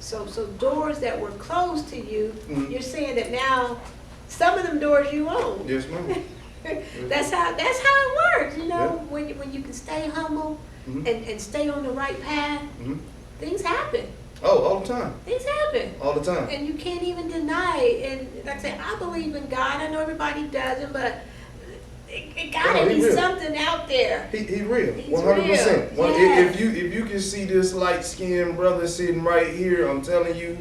So doors that were closed to you, you're saying that now some of them doors you own. Yes, ma'am. That's how it works, you know. Yeah. When you can stay humble and stay on the right path, things happen. Oh, all the time. Things happen. All the time. And you can't even deny it. And like I say, I believe in God. I know everybody doesn't, but it gotta be real. something out there. He real. He's 100%. real. Yes. If you can see this light skinned brother sitting right here, I'm telling you,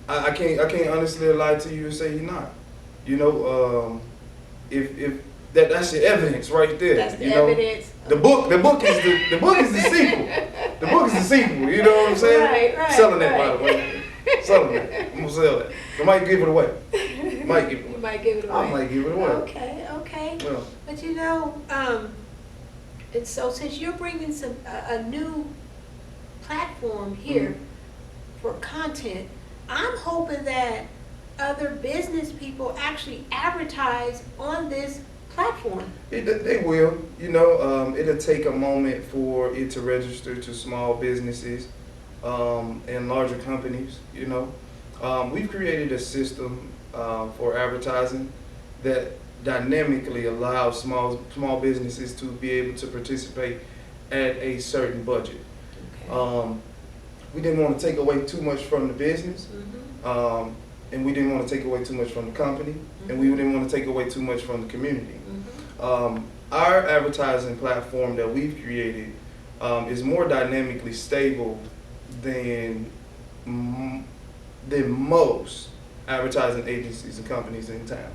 I can't honestly lie to you and say he's not. You know, if that's your evidence right there. That's the you know? evidence. The book is the sequel. The book is the sequel. You know what I'm saying? Right. Selling that, by the way. Selling it. I'm gonna sell that. I might give it away. Might give it away. You might give it away. I might give it away. Okay. Well, But you know, and so since you're bringing a new platform here for content, I'm hoping that other business people actually advertise on this platform. They will. You know, it'll take a moment for it to register to small businesses and larger companies. You know, we've created a system for advertising that dynamically allows small businesses to be able to participate at a certain budget. Okay. We didn't want to take away too much from the business, and we didn't want to take away too much from the company, and we didn't want to take away too much from the community. Our advertising platform that we've created is more dynamically stable than most advertising agencies and companies in town.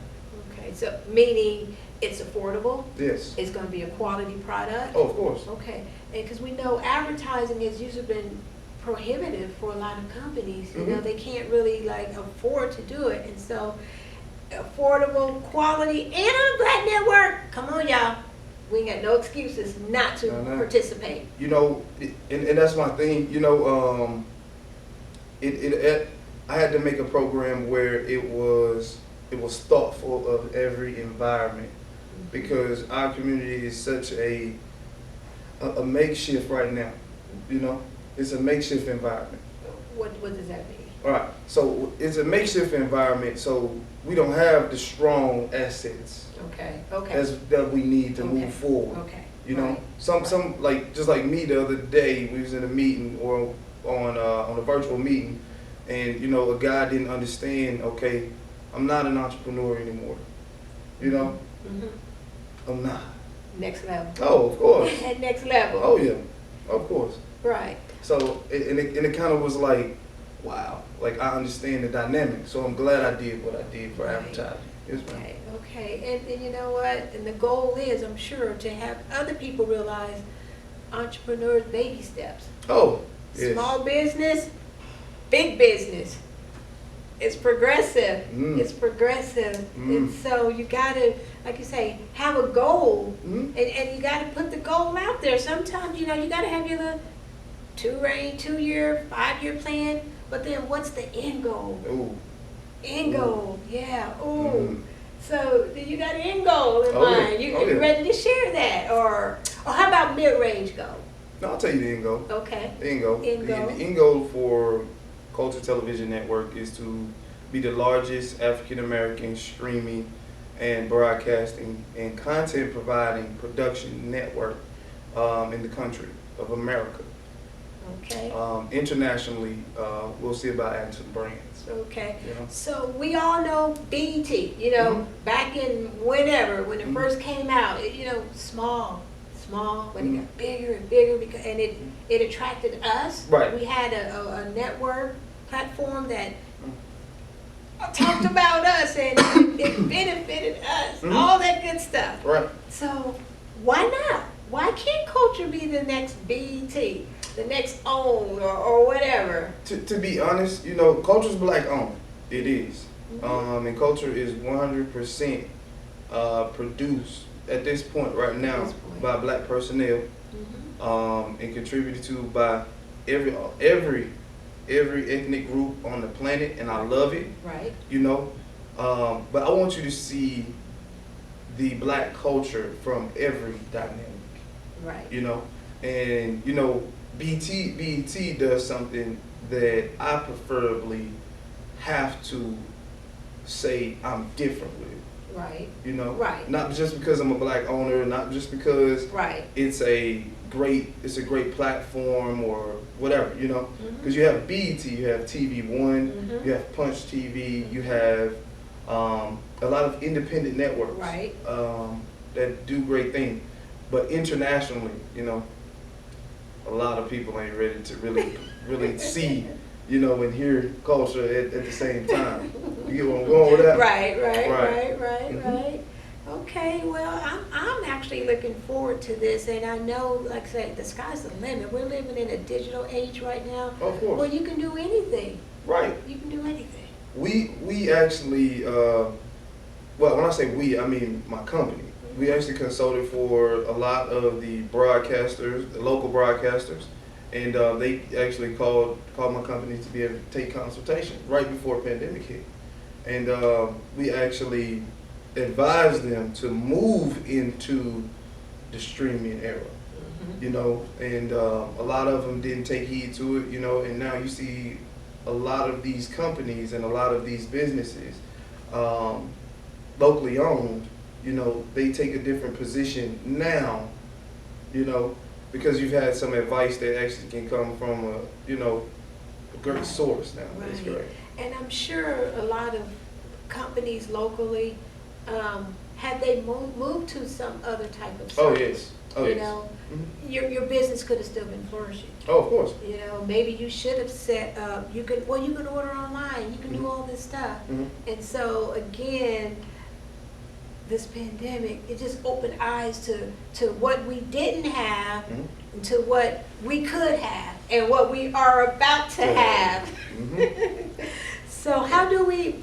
Okay, so meaning it's affordable? Yes. It's going to be a quality product? Oh, of course. Okay, and because we know advertising has usually been prohibitive for a lot of companies. You know, they can't really like afford to do it, and so affordable, quality, and on a Black network. Come on, y'all. We ain't got no excuses not to participate. You know, and that's my thing. You know, I had to make a program where it was thoughtful of every environment, because our community is such a makeshift right now. You know, it's a makeshift environment. What does that mean? All right, so it's a makeshift environment, so we don't have the strong assets Okay. that we need to move forward. Okay. You know, some like just like me the other day, we was in a meeting or on a virtual meeting, and you know, a guy didn't understand. Okay, I'm not an entrepreneur anymore. You know, I'm not. Next level. Oh, of course. At next level. Oh yeah, of course. Right. So it kind of was like, wow, like I understand the dynamic. So I'm glad I did what I did for advertising. Yes, ma'am. Okay. And you know what? And the goal is, I'm sure, to have other people realize entrepreneurs' baby steps. Oh, yes. Small business, big business. It's progressive. It's progressive. And so you gotta, like you say, have a goal, and you gotta put the goal out there. Sometimes, you know, you gotta have your little 2-year, 5-year plan, but then what's the end goal? Ooh. End goal, yeah. Ooh. So you got an end goal in Oh, mind. yeah. You ready to share that, or how about mid-range goal? No, I'll tell you the end goal. Okay. The end goal. End goal. The end goal for Culture Television Network is to be the largest African American streaming and broadcasting and content providing production network in the country of America. Okay. Internationally, we'll see about adding some brands. Okay. You know? So we all know BET, you know, back in whenever, when it first came out, you know, small, but it got bigger and bigger, because, and it attracted us. Right. We had a network platform that talked about us, and it benefited us, all that good stuff. Right. So why not? Why can't culture be the next BET, the next OWN, or whatever? To be honest, you know, culture's Black owned. It is. And culture is 100% produced at this point right now by Black personnel, and contributed to by every ethnic group on the planet, and I love it. Right. You know, but I want you to see the Black culture from every dynamic. Right. You know, and you know, BET does something that I preferably have to say I'm different with. Right. You know? Right. Not just because I'm a black owner, not just because right. it's a great platform or whatever, you know? Because Mm-hmm. you have BET, you have TV One, mm-hmm. you have Punch TV, you have a lot of independent networks right. That do great things. But internationally, you know, a lot of people ain't ready to really see, you know, and hear culture at the same time. You get where I'm going with that? Right. Mm-hmm. Okay, well, I'm actually looking forward to this, and I know, like I said, the sky's the limit. We're living in a digital age right now. Of course. Well, you can do anything. Right. You can do anything. We actually, well, when I say we, I mean my company. We actually consulted for a lot of the broadcasters, the local broadcasters, and they actually called my company to be able to take consultation right before the pandemic hit. And we actually advised them to move into the streaming era, you know, and a lot of them didn't take heed to it, you know, and now you see a lot of these companies and a lot of these businesses, locally owned, you know, they take a different position now, you know, because you've had some advice that actually can come from a, you know, a great source now. Right. That's great. And I'm sure a lot of companies locally, had they moved to some other type of service, Oh yes. Oh you yes. know, Mm-hmm. your business could have still been flourishing. Oh, of course. You know, maybe you should have set up, you can order online, you can do all this stuff. Mm-hmm. And so again, this pandemic, it just opened eyes to what we didn't have, Mm-hmm. and to what we could have, and what we are about to have. Mm-hmm. So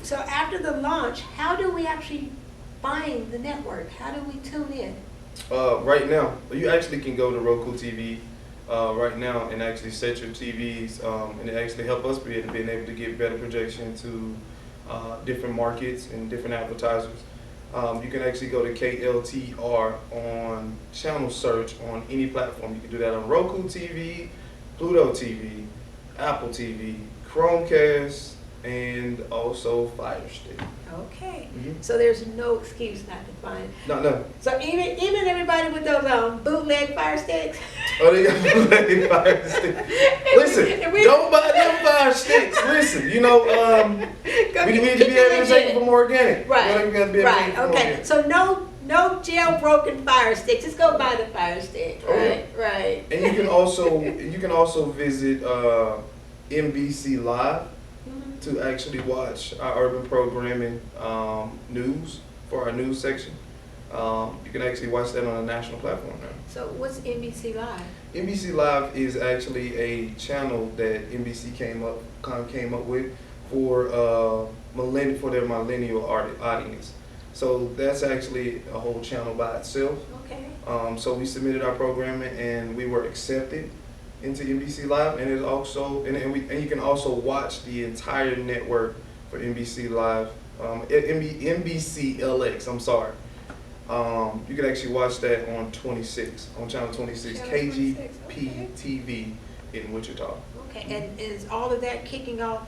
so after the launch, how do we actually find the network? How do we tune in? Right now, you actually can go to Roku TV right now and actually set your TVs, and it actually help us being able to get better projection to different markets and different advertisers. You can actually go to KLTR on channel search on any platform. You can do that on Roku TV, Pluto TV, Apple TV, Chromecast, and also Fire Stick. Okay, Mm-hmm. so there's no excuse not to find it. No. So even everybody with those bootleg Fire Sticks. Oh, they got bootleg Fire Sticks. Listen, don't buy them Fire Sticks. Listen, you know, we need to be able to take it from organic. Right. You know, we gotta be able to take it from So no jailbroken Fire Sticks. Just go buy the Fire Stick. Right. Oh, yeah. Right. And you can also visit NBC Live to actually watch our urban programming news for our news section. You can actually watch that on a national platform now. So what's NBC Live? NBC Live is actually a channel that NBC came up with for their millennial audience. So that's actually a whole channel by itself. Okay. So we submitted our programming and we were accepted into NBC Live, and it's also and you can also watch the entire network for NBC Live, NBC LX. I'm sorry. You can actually watch that on channel 26, KGP TV in Wichita. Okay, and is all of that kicking off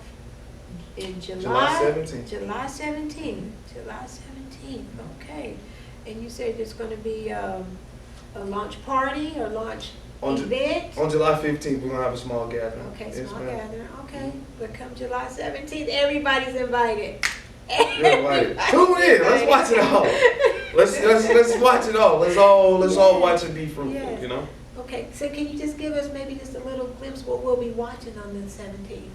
in July 17th. July 17th. July 17th. Okay, and you said there's going to be a launch party or launch event? On July 15th, we're going to have a small gathering. Okay, Yes, small ma'am. gathering. Okay, but come July 17th, everybody's invited. Everybody. Tune in. Let's watch it all. Let's watch it all. Let's all watch it be fruitful. Yes. You know. Okay, so can you just give us maybe just a little glimpse what we'll be watching on the 17th?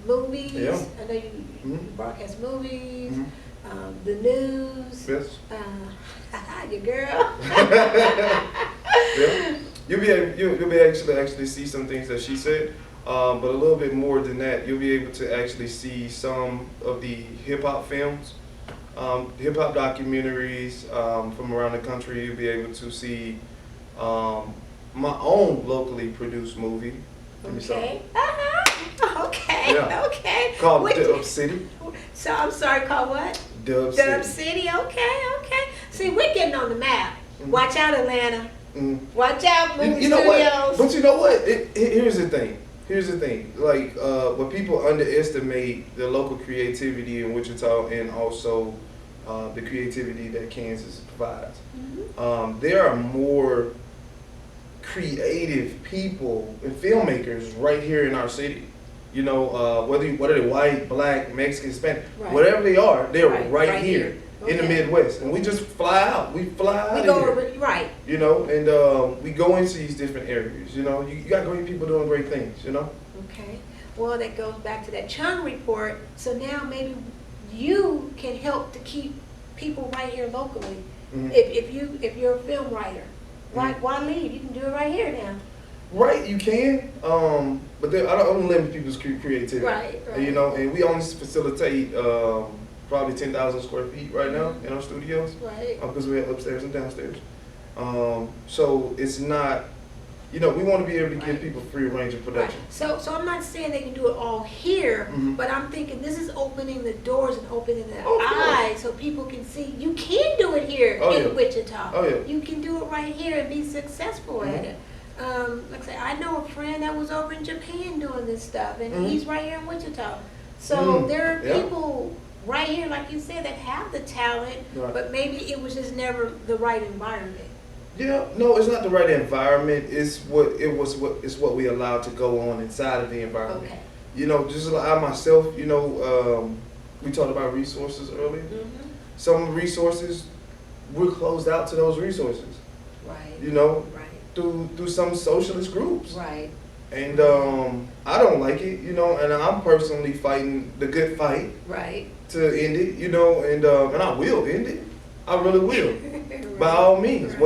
Movies. Yeah. I know you broadcast movies. Mm-hmm. The news. Yes. Your girl. Yeah. You'll be actually see some things that she said, but a little bit more than that. You'll be able to actually see some of the hip hop films, hip hop documentaries from around the country. You'll be able to see my own locally produced movie. Okay. Okay. Yeah. Okay. Called Dub City. So I'm sorry. Called what? Dub Dub City. City. Okay. See, we're getting on the map. Watch out, Atlanta. Mm. Watch out, movie You know studios. what? But you know what? Here's the thing. Here's the thing, like, when people underestimate the local creativity in Wichita and also the creativity that Kansas provides. Mm-hmm. There are more creative people and filmmakers right here in our city. You know, whether they're white, black, Mexican, Hispanic, Right. whatever they are, they're Right. right here in the Okay. Midwest, and we just fly out. We fly out We of go here. over, right. You know, and we go into these different areas. You know, you got great people doing great things. You know. Okay. Well, that goes back to that Chung report. So now maybe you can help to keep people right here locally. Mhm. If you're a film writer, why Mhm. why leave? You can do it right here now. Right, you can, but I don't limit people's creativity. Right, right. And, you know, and we only facilitate probably 10,000 square feet right now in our studios, Right. because we have upstairs and downstairs. So it's not, you know, we want to be able to give Right. people free range of Right. production. So I'm not saying they can do it all here, Mhm. but I'm thinking this is opening the doors and opening the Oh, of course. eyes so people can see you can do it here Oh, in yeah. Wichita. Oh, yeah. You can do it right here and be successful at Mhm. it. Like I said, I know a friend that was over in Japan doing this stuff, and Mhm. he's right here in Wichita. So there are Yeah. people right here, like you said, that have the talent, Right. but maybe it was just never the right environment. Yeah, no, it's not the right environment. It's what we allowed to go on inside of the environment. Okay. You know, just like I myself, you know, we talked about resources earlier. Mm-hmm. Some resources, we're closed out to those resources. Right. You know, Right. through some socialist groups. Right. And I don't like it, you know, and I'm personally fighting the good fight Right. to end it, you know, and I will end it. I really will. By all means. Right.